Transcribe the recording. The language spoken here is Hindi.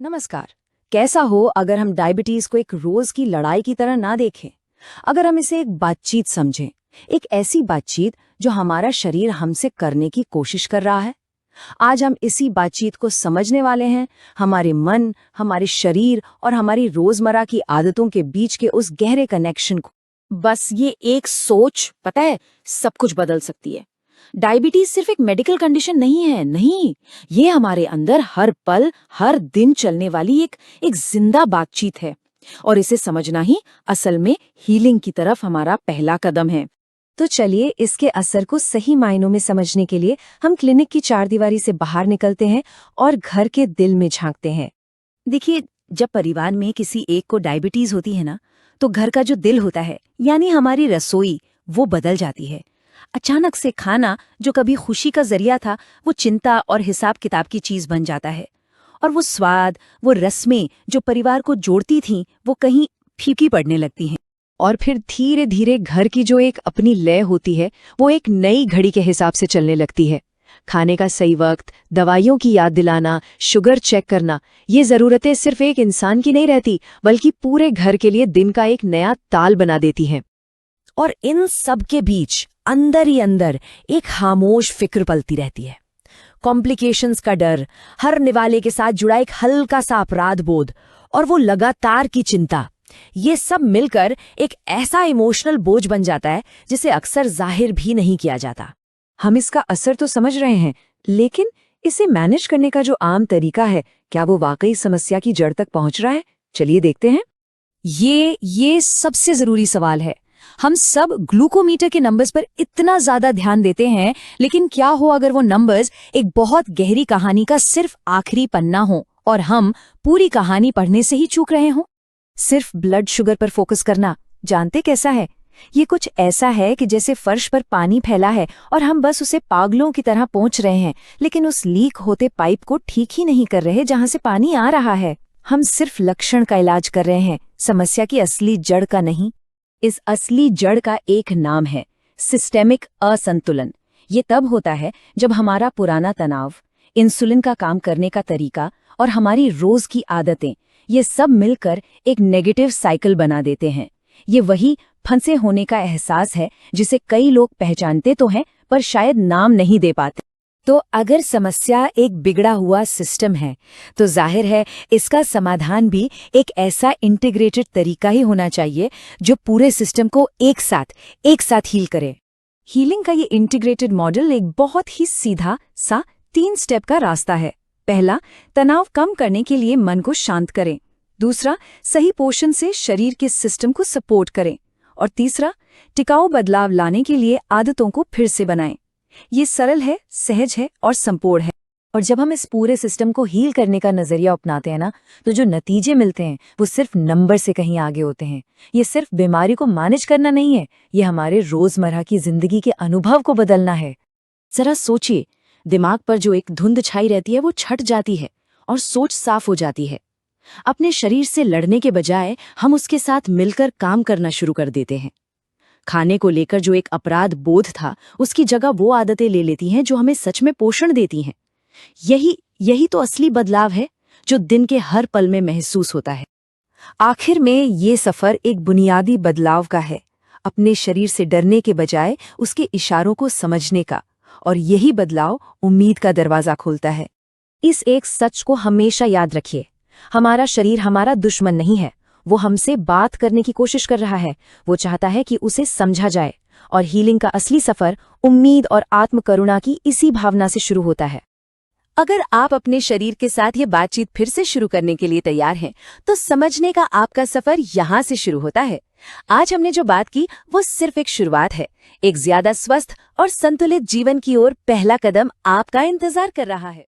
नमस्कार। कैसा हो अगर हम डायबिटीज को एक रोज की लड़ाई की तरह ना देखें, अगर हम इसे एक बातचीत समझें, एक ऐसी बातचीत जो हमारा शरीर हमसे करने की कोशिश कर रहा है। आज हम इसी बातचीत को समझने वाले हैं, हमारे मन, हमारे शरीर और हमारी रोजमर्रा की आदतों के बीच के उस गहरे कनेक्शन को। बस ये एक सोच, पता है, सब कुछ बदल सकती है। डायबिटीज सिर्फ एक मेडिकल कंडीशन नहीं है, नहीं, ये हमारे अंदर हर पल, हर दिन चलने वाली एक जिंदा बातचीत है। और इसे समझना ही असल में हीलिंग की तरफ हमारा पहला कदम है। तो चलिए इसके असर को सही मायनों में समझने के लिए हम क्लिनिक की चारदीवारी से बाहर निकलते हैं और घर के दिल में झांकते हैं। देखिए, जब परिवार में किसी एक को डायबिटीज होती है ना, तो घर का जो दिल होता है, यानी हमारी रसोई, वो बदल जाती है। अचानक से खाना जो कभी खुशी का जरिया था, वो चिंता और हिसाब किताब की चीज बन जाता है। और वो स्वाद, वो रस्में जो परिवार को जोड़ती थीं, वो कहीं फीकी पड़ने लगती हैं। और फिर धीरे धीरे घर की जो एक अपनी लय होती है, वो एक नई घड़ी के हिसाब से चलने लगती है। खाने का सही वक्त, दवाइयों की याद दिलाना, शुगर चेक करना, ये जरूरतें सिर्फ एक इंसान की नहीं रहती, बल्कि पूरे घर के लिए दिन का एक नया ताल बना देती हैं। और इन सब के बीच अंदर ही अंदर एक खामोश फिक्र पलती रहती है। कॉम्प्लिकेशंस का डर, हर निवाले के साथ जुड़ा एक हल्का सा अपराध बोध, और वो लगातार की चिंता, ये सब मिलकर एक ऐसा इमोशनल बोझ बन जाता है जिसे अक्सर जाहिर भी नहीं किया जाता। हम इसका असर तो समझ रहे हैं, लेकिन इसे मैनेज करने का जो आम तरीका है, क्या वो वाकई समस्या की जड़ तक पहुंच रहा है? चलिए देखते हैं। ये सबसे जरूरी सवाल है। हम सब ग्लूकोमीटर के नंबर्स पर इतना ज्यादा ध्यान देते हैं, लेकिन क्या हो अगर वो नंबर्स एक बहुत गहरी कहानी का सिर्फ आखिरी पन्ना हो और हम पूरी कहानी पढ़ने से ही चूक रहे हों? सिर्फ ब्लड शुगर पर फोकस करना, जानते कैसा है? ये कुछ ऐसा है कि जैसे फर्श पर पानी फैला है और हम बस उसे पागलों की तरह पहुंच रहे हैं, लेकिन उस लीक होते पाइप को ठीक ही नहीं कर रहे जहां से पानी आ रहा है। हम सिर्फ लक्षण का इलाज कर रहे हैं, समस्या की असली जड़ का नहीं। इस असली जड़ का एक नाम है सिस्टेमिक असंतुलन। ये तब होता है जब हमारा पुराना तनाव, इंसुलिन का काम करने का तरीका और हमारी रोज की आदतें, ये सब मिलकर एक नेगेटिव साइकिल बना देते हैं। ये वही फंसे होने का एहसास है जिसे कई लोग पहचानते तो हैं, पर शायद नाम नहीं दे पाते। तो अगर समस्या एक बिगड़ा हुआ सिस्टम है, तो जाहिर है इसका समाधान भी एक ऐसा इंटीग्रेटेड तरीका ही होना चाहिए जो पूरे सिस्टम को एक साथ हील करे। हीलिंग का ये इंटीग्रेटेड मॉडल एक बहुत ही सीधा सा 3 स्टेप का रास्ता है। पहला, तनाव कम करने के लिए मन को शांत करें। दूसरा, सही पोषण से शरीर के सिस्टम को सपोर्ट करें। और तीसरा, टिकाऊ बदलाव लाने के लिए आदतों को फिर से बनाएं। ये सरल है, सहज है और संपूर्ण है। और जब हम इस पूरे सिस्टम को हील करने का नजरिया अपनाते हैं ना, तो जो नतीजे मिलते हैं वो सिर्फ नंबर से कहीं आगे होते हैं। ये सिर्फ बीमारी को मैनेज करना नहीं है, ये हमारे रोजमर्रा की जिंदगी के अनुभव को बदलना है। जरा सोचिए, दिमाग पर जो एक धुंध छाई रहती है वो छट जाती है और सोच साफ हो जाती है। अपने शरीर से लड़ने के बजाय हम उसके साथ मिलकर काम करना शुरू कर देते हैं। खाने को लेकर जो एक अपराध बोध था, उसकी जगह वो आदतें ले लेती हैं जो हमें सच में पोषण देती हैं। यही तो असली बदलाव है जो दिन के हर पल में महसूस होता है। आखिर में ये सफर एक बुनियादी बदलाव का है, अपने शरीर से डरने के बजाय उसके इशारों को समझने का। और यही बदलाव उम्मीद का दरवाजा खोलता है। इस एक सच को हमेशा याद रखिए, हमारा शरीर हमारा दुश्मन नहीं है। वो हमसे बात करने की कोशिश कर रहा है, वो चाहता है कि उसे समझा जाए। और हीलिंग का असली सफर उम्मीद और आत्मकरुणा की इसी भावना से शुरू होता है। अगर आप अपने शरीर के साथ ये बातचीत फिर से शुरू करने के लिए तैयार हैं, तो समझने का आपका सफर यहाँ से शुरू होता है। आज हमने जो बात की वो सिर्फ एक शुरुआत है। एक ज्यादा स्वस्थ और संतुलित जीवन की ओर पहला कदम आपका इंतजार कर रहा है।